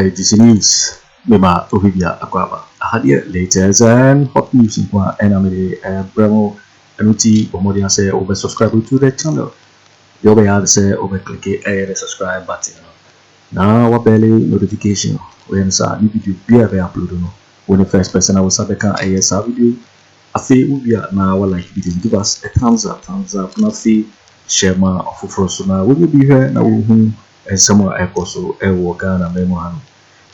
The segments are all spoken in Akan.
this news. Mema Ohibia Aquaba. I had yet latest and hot news in one and I'm a Bravo MT Omodia say over subscribe to the channel. You will say over click the subscribe button. Now what belly notification when sa new video be upload no. When the first person I will sabeka a video. I feel we are now like video give us a thumbs up, nothing share my Ato Forson. When you be here now and somewhere also a Ghana memo.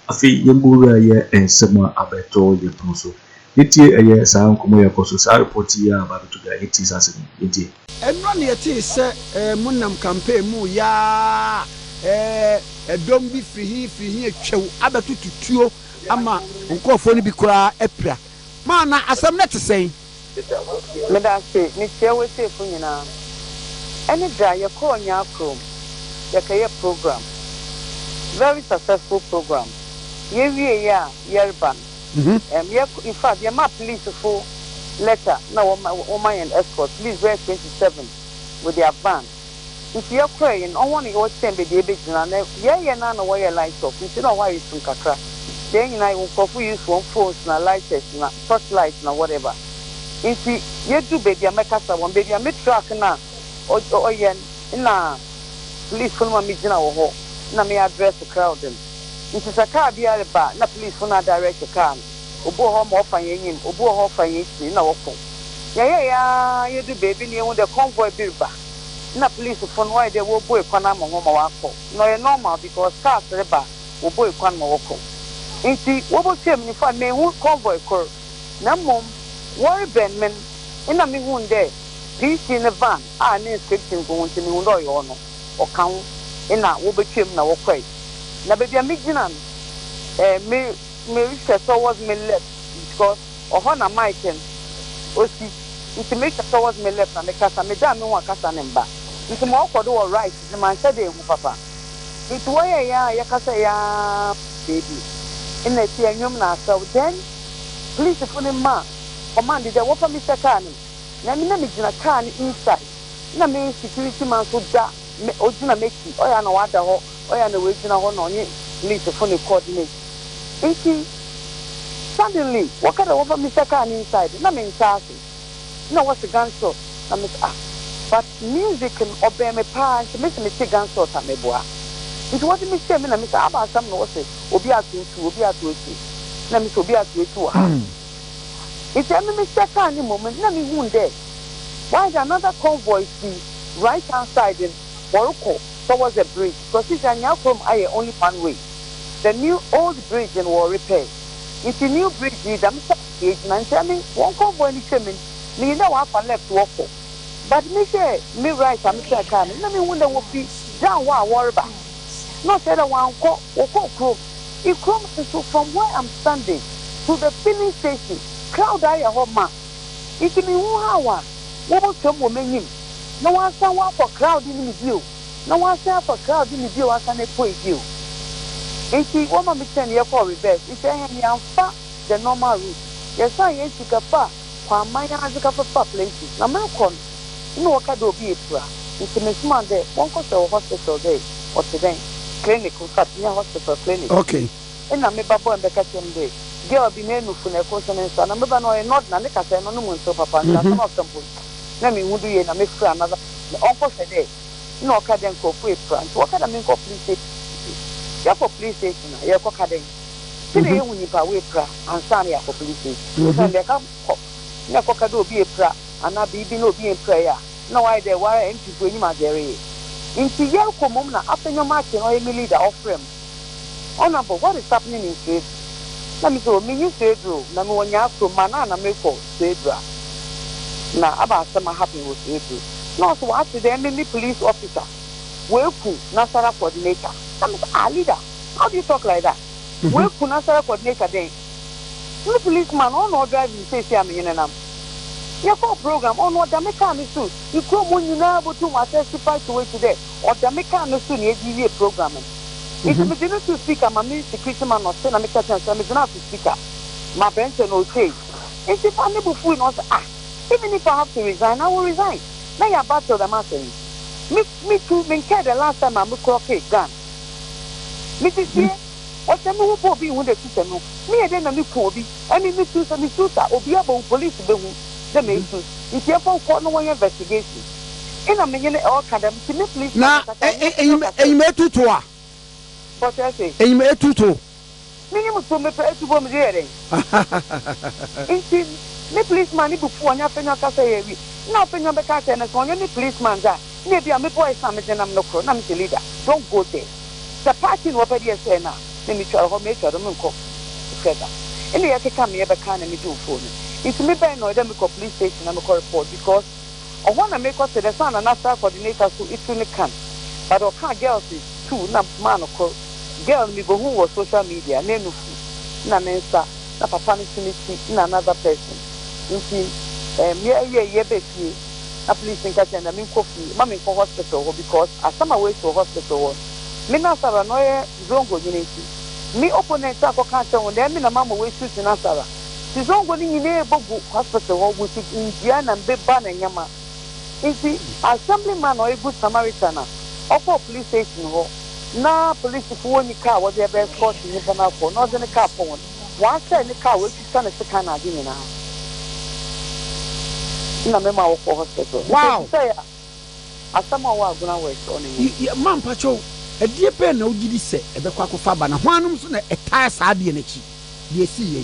I feel Yambura ye and somewhere abeto ye proso. It ye a year sound come here also sa report here about to get it is as it. And one year is Munam campaign mu ya don't be free here chew abatu tuo ama nkofo ni bi kura epra. Mana asam net say. Me da say ni share we say fu nyina. Any da ye ko nya krom. Ye kay program. Very successful program. Ye wie ya yerban. In fact, ye ma police for letter na woman and escort please wear 27 with their van. If you're crying, I want to watch them be the big na na no why light off. You know why you sun kakra. Then I will for use one phones na lights na torchlight na whatever. If you do baby make one baby I truck na or yen na police for my mijina ho na me address the crowd them. It is a car be a bar na police for na direct the car. Obo ho mo fa yin obo ho fa yin na woko. Ya you do baby ni the convoy biba. Na police for no why they wo boy kwana mo ho ma wako. No e normal because cars reba wo boy kwan mo woko. Inti wo bo tem ni fa me hu convoy kor. Na mom worry ben men ina me hu nde peace in the van a na inscription go nti me hu do yo no. O kan ina wo be tem na wo kwai. Na baby amigina me reach towards me left because ohona Michael osi it make towards me left and the kasa me da me wan kasa nemba it mo okodo right the man said e papa it why ya kasa ya baby in the anyum na so then please for the man command the what for Mr. Khan na me gina car inside na me security man so da me ojina make oya na wada ho oya na we gina ho no onye please for the coordinate. Suddenly, what kind of over Mr. Khan inside? Na me inside. No, what's the GUnShot? Na me but music and obey me pa. She me say GUnShot a me boa. It wasn't me say me na me say about some no say obi atu. Na me say obi atu ha. It's a me Mr. Khan ni moment. Na me hu there. Why is another convoy see right hand side in Morocco towards the bridge? Because it's now from only one way. The new old bridge in war repair. It's a new bridge with a age and telling one convoy in coming. Me know what I left walk. But me say me right I'm Mr. Khan. Let me wonder what be down what war about. Not said one call or call. It comes from where I'm standing to the filling station. Crowd I a home man. It's me 1 hour. What some woman him. No one say one for crowd in the view. No one say for crowd in the view as an equate view. Iti woman me send you for reverse. It's a yamfa the normal route. Yes, I ain't sikapa. Kwa maya azikapa places. Na me kon. No waka do be a it's a man there. One cost of hospital there or today. Clinic, hospital clinic. Okay. And I me babo and the kitchen day. Girl be name for a consonant. And I remember no not Nanika say no one so papa. Some of them. Let me would you and I make another uncle today. No academic for free France. What can I mean for police? For police station, you're cocking. Today, when you pay pra and Sammy for police station, they come. No cockado be a pra and I be no be in prayer. No, I there were empty to him as there is. Into Yelko Mona, Afenyo Markins or Emily the offering. Honorable, what is happening in Street? Let me go, me you say, number 1 year from Manana Mako, Cedra. Now, about some happy with April. Not what the enemy police officer. Kweku Nasara coordinator. Some leader. How do you talk like that? Kweku Nasara coordinator then. No policeman on no driving say I'm in an your program on what Jamaica is soon. You come when you know able to testify to it today. Or Jamaica is soon a program. If I'm going to speak, I'm a minister Christian or send a make a chance. I'm not to speak up. My bench and okay. If I'm able to not even if I have to resign, I will resign. Now you're about to the master. Me too, me care the last time I'm a croquet gun. Me this year, What the no will be when the system. Me and then a new Kobe, and in the system is Obia police the mason. If you have no one investigation. In a million or cadam, please. Now, a metutua. What I say, a metuto. Minimum to me pay to go there. Indeed, me policeman before and Afenyo Cafe. Now, Afenyo Becca and a son, any policeman that maybe I'm a boy, some and I'm no crown, I'm the leader. Don't go there. The party will be a say now. Let me try to make sure the moon cook together. And the other come here, but can't me do for me. It's me by no Democrat police station, I'm a report because I want to make us the son and after coordinator so it really can. But I can't girls is two, not man or girl, me go who was social media, name of na mensa, na papa ni na another person. Yeah, baby. A police in Catch and I mean coffee, mammy for hospital because I some away to hospital. Me na sara no ye zongo nyineti me opponent akọ cancer on dem na mama we shoot na sara ti zongo ni nyine bogu hospital ho with India na mbeba na nyama nti assemblyman or a good Samaritan offer police station ho na police fo ni car was there escort ni na for no the car for one say ni car we shoot na sika na adi ni na me ma wo hospital wow asama wa guna we on ni man pacho a dear pen no gidi say a Kwaku Fabana one so na a tire sabi and a chi de see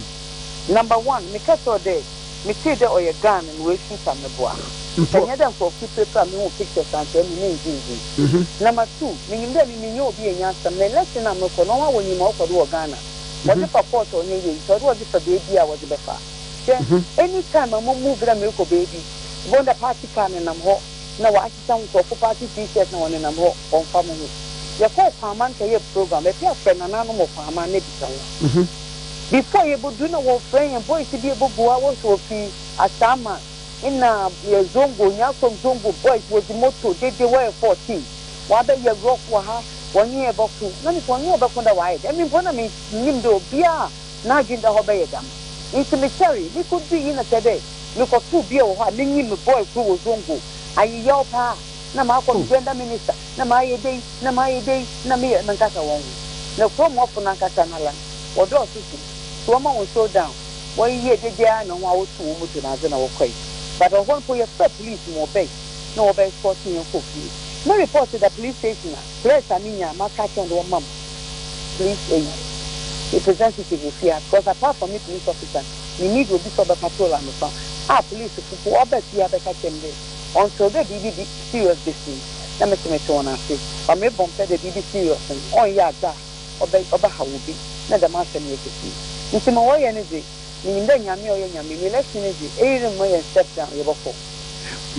number 1 me catch all day me see the or your gun and we shoot some boa and them for people me pictures and tell me number 2 me me no be a answer me lesson am no no one when you mo ko do Ghana what the support on you so what the baby I was the befa anytime I'm move them ko baby when the party can and I'm ho na wa assistant for party t-shirt na one am ho on family you call Farman to your program, if you have friend and animal farmer, before you would do no friend and boys to be able to go out to a summer in a zongo, Yakom Zongo boys was the motto, they were 14. While they rock for her 1 year about 2, none is 1 year about the white. I mean, one of me, Nindo, Bia, Nagin the Hobayagam. It's a mystery, we could be in a today. Look for 2 beer or having a boy who was Zongo. I yell pa. Na mako kwenda minister na maye day na me nankasa won na from off nankasa na lan odo sisi so ma won slow down won ye dedia na ho awotu wo mutu na ze na wo kwai but on for your police mo bay no obey 14 and 4 no report to the police station place aminya maka and one mom police representative of here because apart from me police officer we need to be so patrol and so police for obey here be catch them until the BB serious business. Let me see what I say. Or maybe bump the BB serious and oh yeah, that or how will be. Not the master make it see. Into my way energy. Me then yami or yami, less energy, 8 more and step down your before.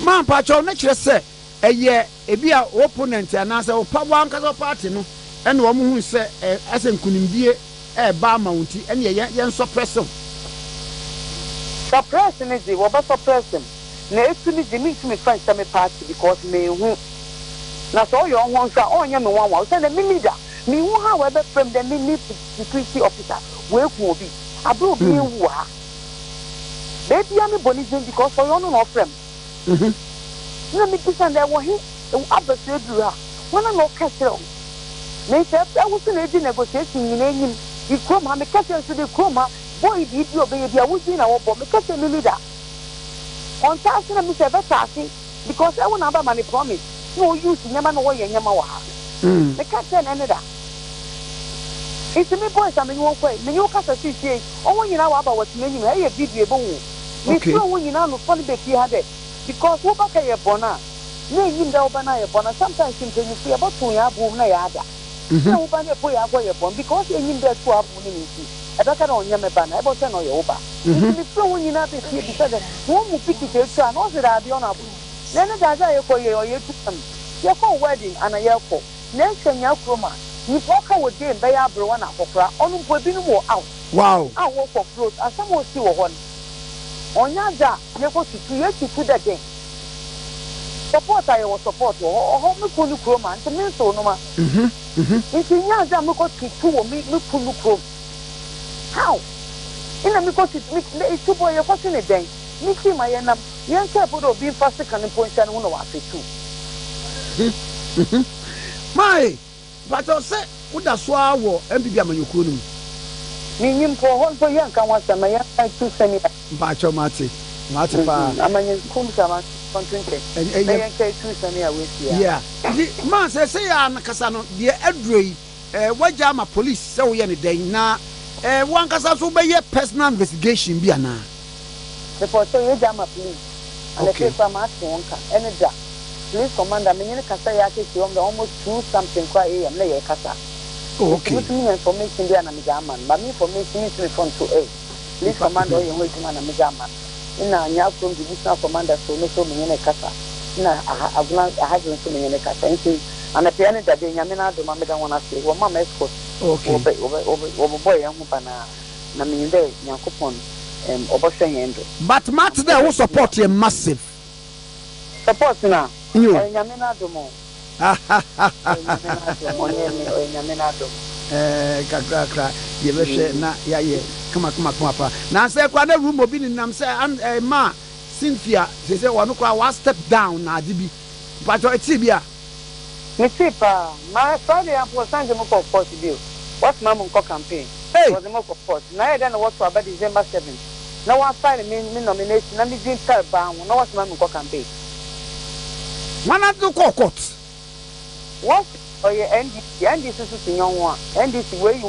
Man, Pacho, nature say, a year, a be our opponent and answer or power party, no, and one who say, as in couldn't be a bar mounty, and yan suppress him. Suppress energy, what about suppressing? Na etumi de me tumi friend some party because me hu na so your won sha onya me wan say na me leader me hu how we be from the me security officer we ku obi abro bi hu ha baby am bonizin because for you no friend na me pisan there wo he abase duru ha wona no kashiro me say I was na di negotiation ni na enyim ikrom ha me kashiro so de kroma boy bi bi obey bi a wo di na wo bo me kashiro me leader on tasking me say better because I won't have money promise. No use never know where you are. The cat and another. It's me boys, I mean, you won't quit. Me, you can't see. Oh, when you know about what's meaning, hey, a video bone. Me, so when you know, funny baby had it because who back a bona. Nay, you know, banana bona. Sometimes you feel about 2 years, boom, yada. No, ban a boy, I go upon because you need that 12 minutes. I don't know Yamabana, about 10 or Yoba. If you when you not be here because one will pick it and also that be on a then a Gaza for you or you to come. Your whole wedding and a Yako. Next and Yakroma. You walk out with them, they are Bruana Opera, on Webino out. Wow. I walk for clothes, as some will see one. On Yaza, you go to create you to the game. Support I will support you or home Pulu Chroma and the Minso Noma. If you Yaza, look to 2 or me, look Pulu. How? In a because it's 2 boy, you're passing a day. Mixi my enam, young couple of being faster can point and one of us too. My, but I say, woda so awo MPP amanyokuro no Minim for hon for yan kan wasa ma yan tu semi. Ba cho mate pa. Amanyokum sama kontunte. Na yan kai tu semi a we sia. Yeah. Di man say ya na kasa no de adroi waja ma police say wo ye ne den na wan kasa so be ye personal investigation bi ana. The for so you jama police. And the paper ma wonka any da. Police commander me ne kasa ya ke on almost 2 something kwa am na ye kasa. Okay. Me information there na me jama. But me information is me from to A. Police commander you wait man na me jama. Ina nya from divisional commander so no so me ne kasa. Na aguna ahadun so me ne kasa. Nti ana piano da be nya me na do ma me da wona say. Wo mama escort. Okay. Obo boy yan ho bana na me nde Nyankopon but Matt there who support you massive. Support na. Nyamena do mo. Kakra ye be hwe na ya ye kama pa. Na say kwa na room obi ni nam say ma Cynthia say wonu kwa wa step down na ade bi. But eti bia. Me see pa, my Friday am for Sunday mo for court bill. What ma mo campaign. Was mo for court. Na e den what for about December 7th. Na one file me nomination na me din tell ba won na what ma mo campaign. Wana do court. What oye NDC so sinyon one. NDC where you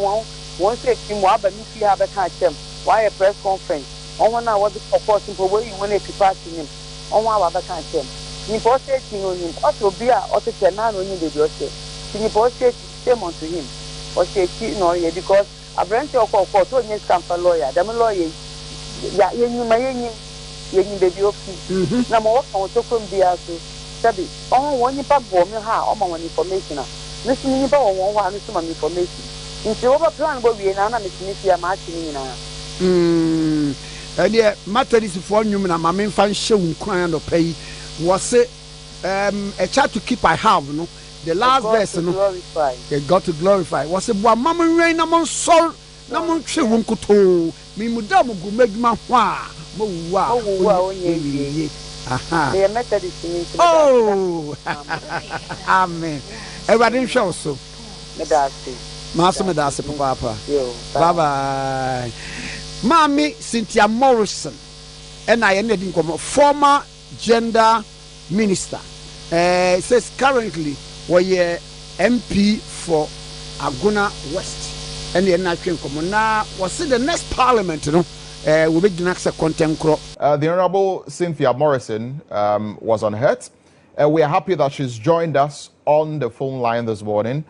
want say team wa ba me fi ha be kan chem. Why a press conference. On one na what the court for where you want to party him. On wa ba kan chem. Ni for say tin on him. Also be a otchere na no ni dey do say. Ni for say same on to him. Or say no ye because a branch of court to any scam lawyer. Dem lawyer ya yenyi baby ofi na mo won to kom bia so sabi won nipa bo me ha o ma won information a me si nipa won wa me so ma information nti wo ba plan bo wie na me si fia ma ati ni na dia matadis for nwum na ma me fa nhye wunkran no pay was a child to keep I have no the last verse no they got to glorify was bo mama nwen na mon sol na mon twe wunkoto mi muda mo gumeduma ho a mo wa onye aha they methodist me oh amen everybody show so medasi papa bye bye mami Cynthia Morrison and I ended in former gender minister says currently we MP for Aguna West and the Nigerian Common now was the next parliament, you know, will be the next content crop. The Honorable Cynthia Morrison was unhurt. We are happy that she's joined us on the phone line this morning.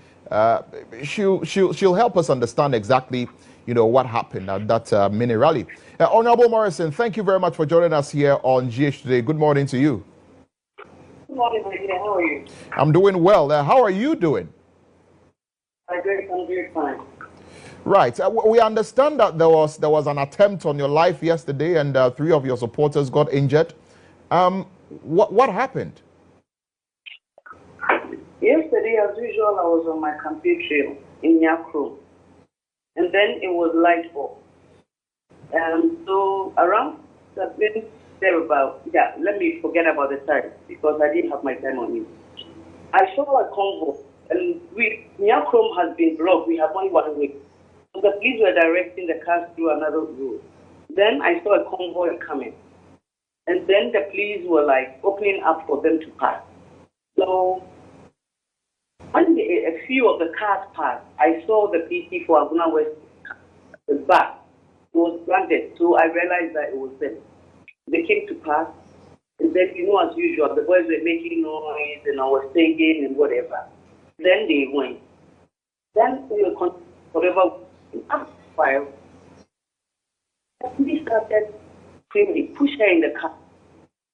She'll help us understand exactly, you know, what happened at that mini rally. Honorable Morrison, thank you very much for joining us here on GH Today. Good morning to you. Good morning, my dear. How are you? I'm doing well. How are you doing? I'm very fine. Right. We understand that there was an attempt on your life yesterday, and 3 of your supporters got injured. What happened? Yesterday, as usual, I was on my campaign trail in Nyakro, and then it was light fall. So around let me forget about the time because I didn't have my time on it. I saw a convoy, and Nyakro has been blocked. We have only 1 week. So the police were directing the cars through another road. Then I saw a convoy coming. And then the police were like opening up for them to pass. So when a few of the cars passed, I saw the PC for Aguna West, the back was planted. So I realized that it was them. They came to pass. And then, you know, as usual, the boys were making noise and I was singing and whatever. Then they went. Then we were whatever. After a while, we started screaming, push her in the car.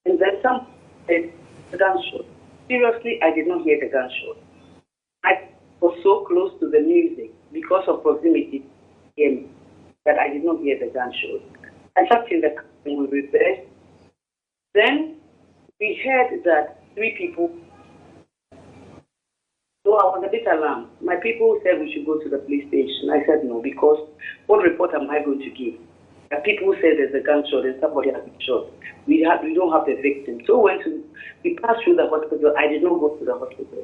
And then some said, the gunshot. Seriously, I did not hear the gunshot. I was so close to the music because of proximity that I did not hear the gunshot. I sat in the car and we reversed. Then we heard that 3 people. So I was a bit alarmed. My people said we should go to the police station. I said no, because what report am I going to give? The people said there's a gunshot and somebody has been shot. We don't have the victim. So we passed through the hospital. I did not go to the hospital.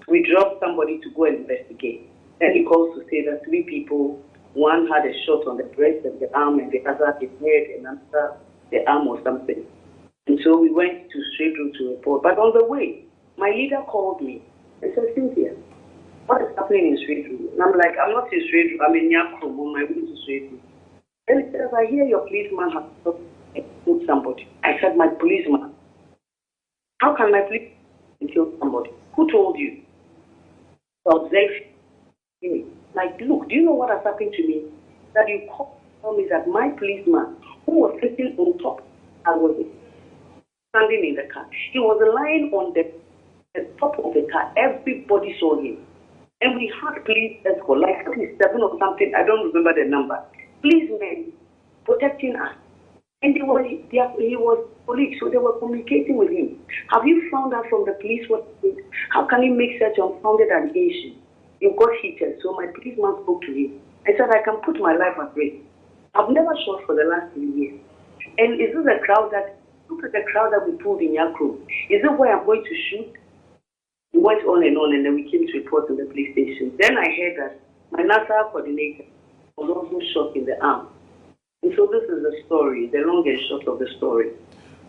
We dropped somebody to go and investigate. And he calls to say that 3 people, one had a shot on the breast and the arm, and the other his head, and another the arm or something. And so we went to straight road to report. But on the way, my leader called me and said, Cynthia, what is happening in straight road? And I'm like, I'm not in straight road, I'm in Nyakrom on my way to straight road. And he says, I hear your policeman has killed somebody. I said, my policeman? How can my policeman kill somebody? Who told you? So like, look, do you know what has happened to me? That you tell me that my policeman, who was sitting on top, I was standing in the car. He was lying on the top of the car. Everybody saw him. And we had police escort, like 7 or something, I don't remember the number. Policemen protecting us. And he was police, so they were communicating with him. Have you found out from the police what he did? How can he make such unfounded allegation? You got heated, so my policeman spoke to him. I said, I can put my life at risk. I've never shot for the last 3 years. And is this a crowd that, look at the crowd that we pulled in Yakro. Is it where I'm going to shoot? We went on, and then we came to report in the police station. Then I heard that my NASA coordinator was also shot in the arm. And so this is the story, the long and short of the story.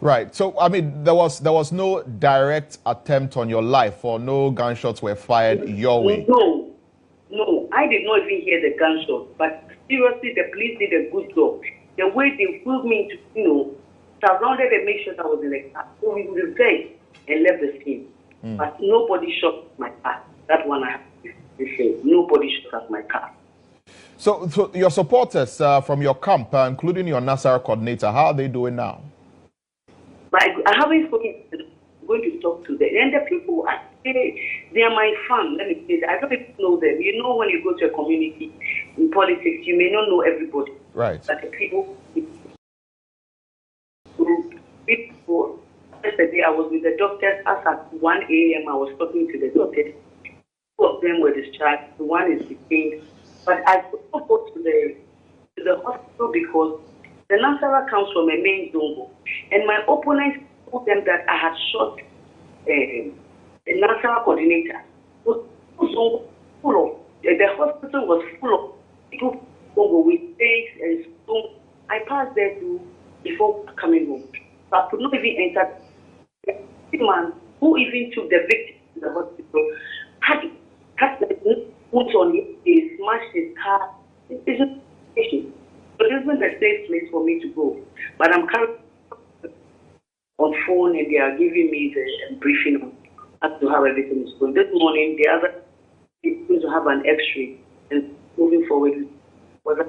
Right. So, I mean, there was no direct attempt on your life, or no gunshots were fired your way? No. I did not even hear the gunshot. But seriously, the police did a good job. The way they pulled me into, surrounded and made sure that I was in the car. So we reversed and left the scene. But nobody shot my car. That one I have to say. Nobody shot at my car. So your supporters from your camp, including your Nasser coordinator, how are they doing now? But I haven't spoken to them. I'm going to talk to them. And the people, they are my fans. Let me say that. I don't even know them. You know, when you go to a community in politics, you may not know everybody. Right. But the people, yesterday I was with the doctors. As at 1 a.m., I was talking to the doctors. 2 of them were discharged. One is detained. But I could not go to the hospital because the Nasara comes from a main zongo. And my opponents told them that I had shot the Nasara coordinator. So full of, the hospital was full of people with stakes and stones. I passed there before coming home. So I could not even enter. The man who even took the victim to the hospital had the wounds on his face, smashed his car. It's a patient. So this isn't a safe place for me to go. But I'm currently on phone and they are giving me the briefing as to how everything is going. This morning, the other is going to have an X-ray and moving forward, whether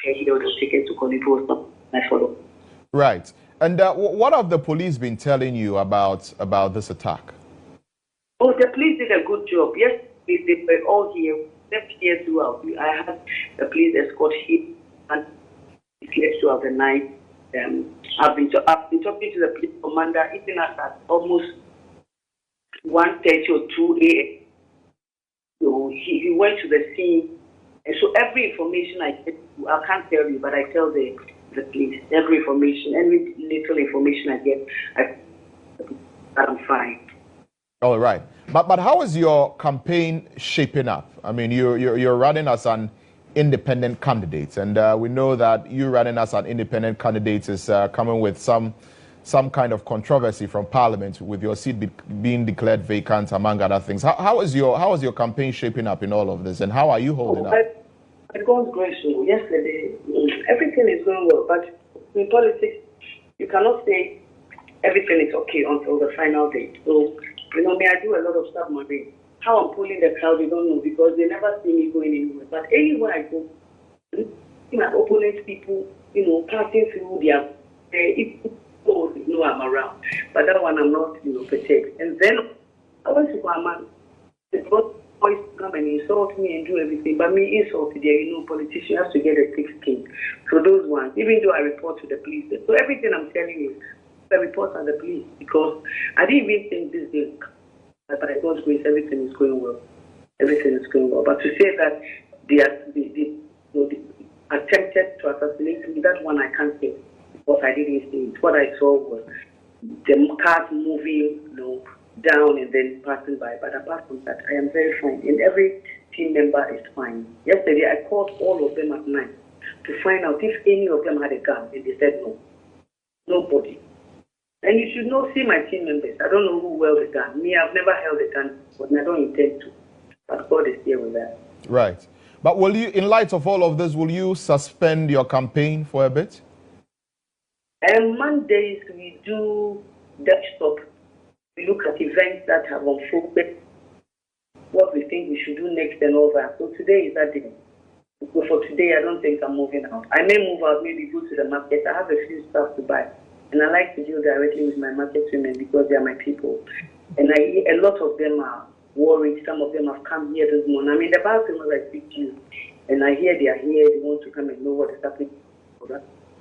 he or the ticket to Konipo or I follow. Right. And what have the police been telling you about this attack? Oh, the police did a good job. Yes, they were all here. Left here throughout. I had the police escort here and left throughout the night. I've been talking to the police commander even at almost 1:30 or 2 a.m. So he went to the scene. And so every information I get, I can't tell you, but I tell the police every information, every little information I get, I'm fine. All right. But how is your campaign shaping up? I mean, you're running as an independent candidate, and we know that you running as an independent candidate is coming with some kind of controversy from Parliament, with your seat being declared vacant, among other things. How is your campaign shaping up in all of this, and how are you holding up? It goes great. So yesterday, everything is going well, but in politics, you cannot say everything is okay until the final day. So, I do a lot of stuff my way. How I'm pulling the crowd, you don't know, because they never see me going anywhere. But anywhere I go, my opponents, people, passing through their, I'm around. But that one I'm not, protect. And then I went to Kwamman. The boys come and insult me and do everything. But me insult there, politician has to get a thick skin. So those ones, even though I report to the police. So everything I'm telling you, I report on the police because I didn't even think this day. But by God's grace, everything is going well. Everything is going well. But to say that they attempted to assassinate me, that one I can't say because I didn't see it. What I saw was the cars moving, down and then passing by. But apart from that, I am very fine. And every team member is fine. Yesterday, I called all of them at night to find out if any of them had a gun, and they said no. Nobody. And you should not see my team members. I don't know who held a gun. Me, I've never held a gun, but I don't intend to. But God is here with that. Right. But will you, in light of all of this, will you suspend your campaign for a bit? Mondays, we do desktop. We look at events that have unfolded, what we think we should do next and all that. So today is that day. So for today, I don't think I'm moving out. I may move out, maybe go to the market. I have a few stuff to buy. And I like to deal directly with my market women because they are my people. And a lot of them are worried. Some of them have come here this morning. I mean, the Baltimore I speak to you, and I hear they are here. They want to come and know what is happening.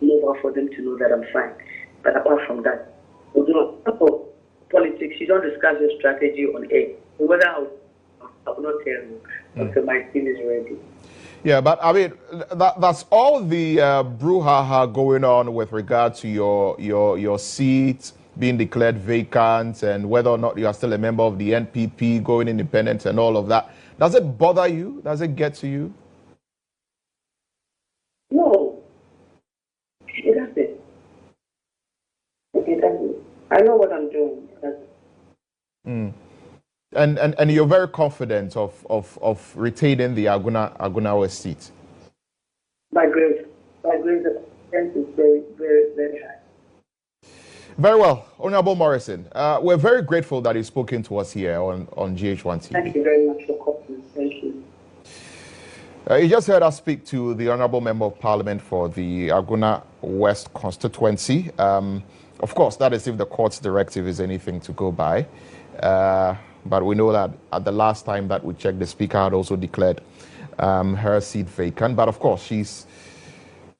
Move out for them to know that I'm fine. But apart from that, we do not talk politics. You don't discuss your strategy on air. Whether I will not tell you until my team is ready. Yeah, but I mean, that's all the brouhaha going on with regard to your seat being declared vacant and whether or not you are still a member of the NPP, going independent and all of that. Does it bother you? Does it get to you? No, it doesn't. It doesn't. I know what I'm doing. And you're very confident of retaining the Aguna West seat? By grace, the strength is very, very, very high. Very well, Honorable Morrison. We're very grateful that you've spoken to us here on GH1 TV. Thank you very much for calling. Thank you. You just heard us speak to the Honorable Member of Parliament for the Aguna West constituency. Of course, that is if the court's directive is anything to go by. But we know that at the last time that we checked, the Speaker had also declared her seat vacant. But of course, she's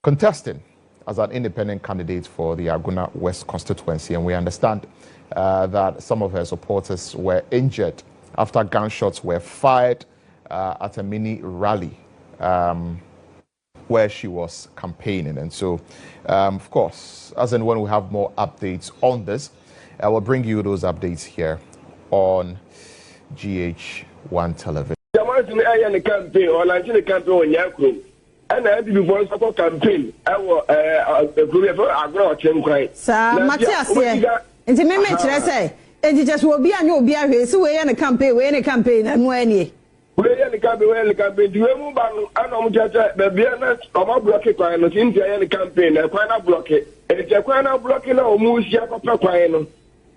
contesting as an independent candidate for the Aguna West constituency. And we understand that some of her supporters were injured after gunshots were fired at a mini rally where she was campaigning. And so, of course, as and when we have more updates on this, I will bring you those updates here on GH1 television. Campaign or launching a campaign on Yakro. And I did before support campaign. I was a group of Agro. Sir, Matthias, and the member say, and it just will be a new beer, so we're in a campaign, and when ye. We're in the campaign, to remove the Vienna or my blockade, and Cynthia in the campaign, a quite a blockade. It's a quite a blockade or moose yapapino.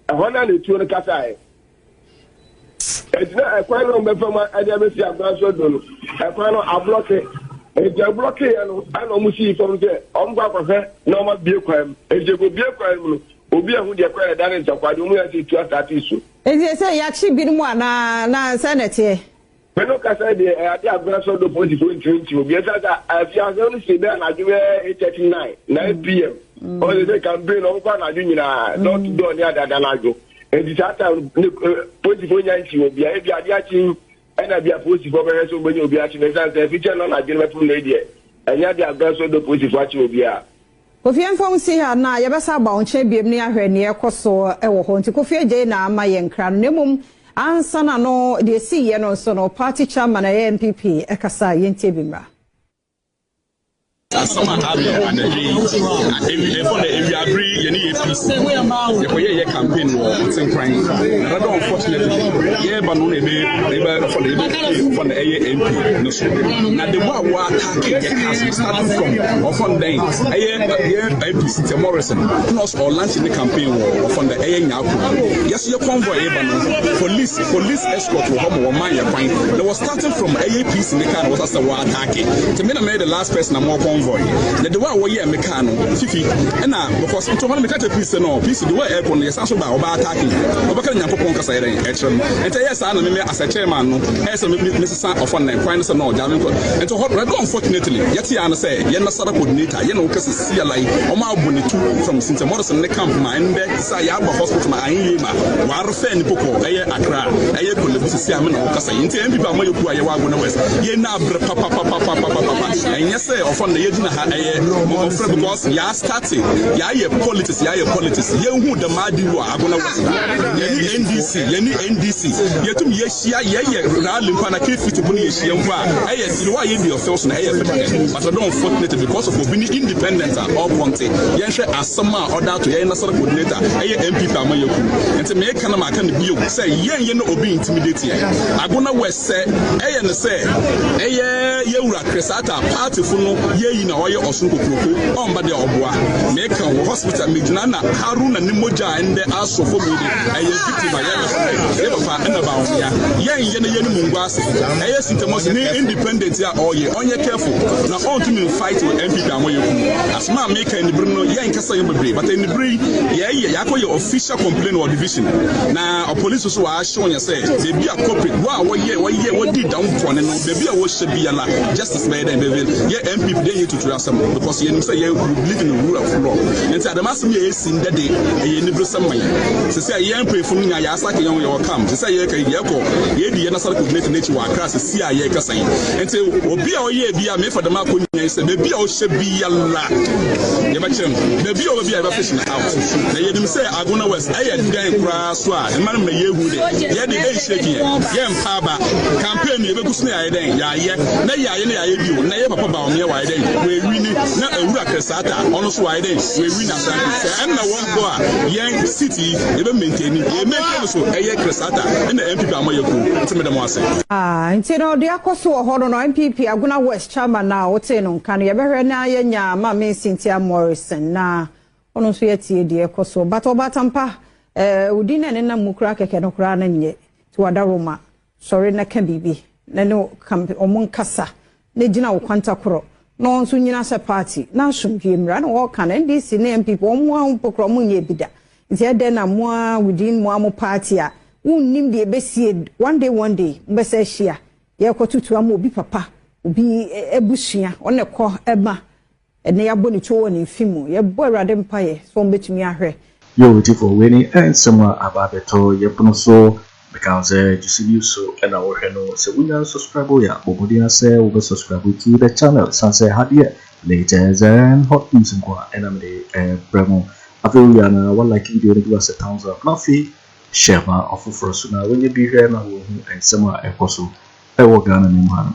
A 102 the Katai. It's not a quite number from my Adamsi Abasodon. A final a blockade. It's a blockade and almost see from there. On Papa, no more beer crime. If you could be a crime, will be a good acquired damage of Bawumia to that issue. And they say, actually, been one, na Senate. When I said the Abasod the police going to be as you are only see there, I do 8:39, 9 p.m. Or the campaign of Panadina, not to do the other than I go. And it's after police will be a and I be a police for the when you'll be actually a feature on a general lady. And yet the Abasod the police watch will be a. If you inform see her now, you best about champion near her near Coso, a home to Kofi Jana, my and crown, Nimum, and son, I know the sea and also no party chairman, NPP, Ekasa, Yentibimba. Some are happy and if you agree, you need a piece. The way your campaign was in crime. Unfortunately, yeah, but no, for the AMP. Now, the war attacking the starting from often day, AMP Cynthia Morrison, plus or launching the campaign war from the Aremeyaw. Yes, your convoy, police escort will have one mind. They were starting from AAP in the car was as a war attacking. To me, I made the last person I'm more convoy. The one where you mechano, Fifi, and now because it's one mechanic piece, no piece of the way airport is also about attacking. Obaka Agyapong actually, and yes, I am as a chairman, as a Mrs. of one, finance and all, and to hot red, unfortunately, yet I say, Yenasara coordinator, Yenokas is CLI, Omar Bonitu from Cynthia Morrison, the camp, my Sayaba Hospital, my Aima, Warfen Poco, Accra, Ayako, Siaman, or Casa, in 10 people, my West, Yenabra, Papa, and yes say of on the yedina ha more friend because ya started ya politics ye hu the madi wo agona was ye NDC yetum ye shia ye rally pana kefi to buni ye shia mwa yes you why ye be official na ye but I don't unfortunately because of being independent or ponte ye hwe asama order to ye national coordinator NPP amayoku enti me kana maka ne biyo say ye no obi intimidate agona west say ne say ye wura kresata party funo ye yi na oye osun kokroko on ba de oboa me kan hospital me gina na haruna ni moja ende asofo mi de victim ye papa na Bawumia ye ne ni mungwase sintemos ni independent ya oye onye careful na on to me fight with NPP amayoku asma me kan ni bruno ye nkasa ye bebre but in the breed ye yakoye official complaint or division na police so wa show you say they be a corporate what did down for no they be a worship be ala justice by them ye MPP dey here to try some because you say you believe in the rule of law and say the massive ye sin that day ye ni bro some man say ye MPP fu nya ya asake ye come say ye ka ye ko ye di na sala coordinate nature wa class see ye ka say and say obi a ye bia me for the mark nya say be a o she be ala ye ba chem be a o be a fish out na ye dim say agona west aye dan kra so a man na ye hu de ye de shake ye mpaba campaign ye be kusne aye den ya ye na ya bio na ye papa Bawumia wa den we wini na awura kresata ono so wa den we wini Asante say na won go a ye city ye be maintain ye make so aye kresata na MPP amayoku ntime dem ase nti no de akoso wo ho no MPP agona west chairman na wote no nka no ye behwe na ye nya ma me Cynthia Morrison na ono so ye tie de akoso but obatampa udine ne na mukura keke no kura na nye ti wada Roma sorry na ka bibi na no omun kasa na gina wo kwanta koro no nso nyina se party na asomdwe mra na wo kan NDC na MPP omu an pokro mu nye bida nti ede na mo within mo party a unnim de besie one day mbese hia ye kotutu am obi papa obi ebusua one ko eba ene ya boni cho ne fimu ye bo awrade mpaye so mbetumi ahwe yo waiting for winning and someone about beto yepono so because you so and our no so we are subscribe ya bobodia say we subscribe to the channel sanse hadie latest and hot news kwa and am the bremo Afenyo yana one like video give us a thumbs up na fi share ma Ato Forson na when you be here na wo and someone ekoso e wo Ghana ni man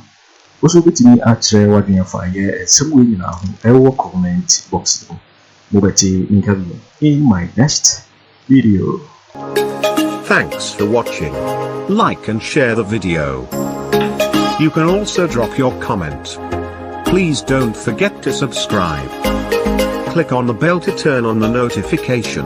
also betimi atchere wadua fa ye and someone nyina ho e wo comment box no mobeti interview in my next video. Thanks for watching. Like and share the video. You can also drop your comment. Please don't forget to subscribe. Click on the bell to turn on the notification.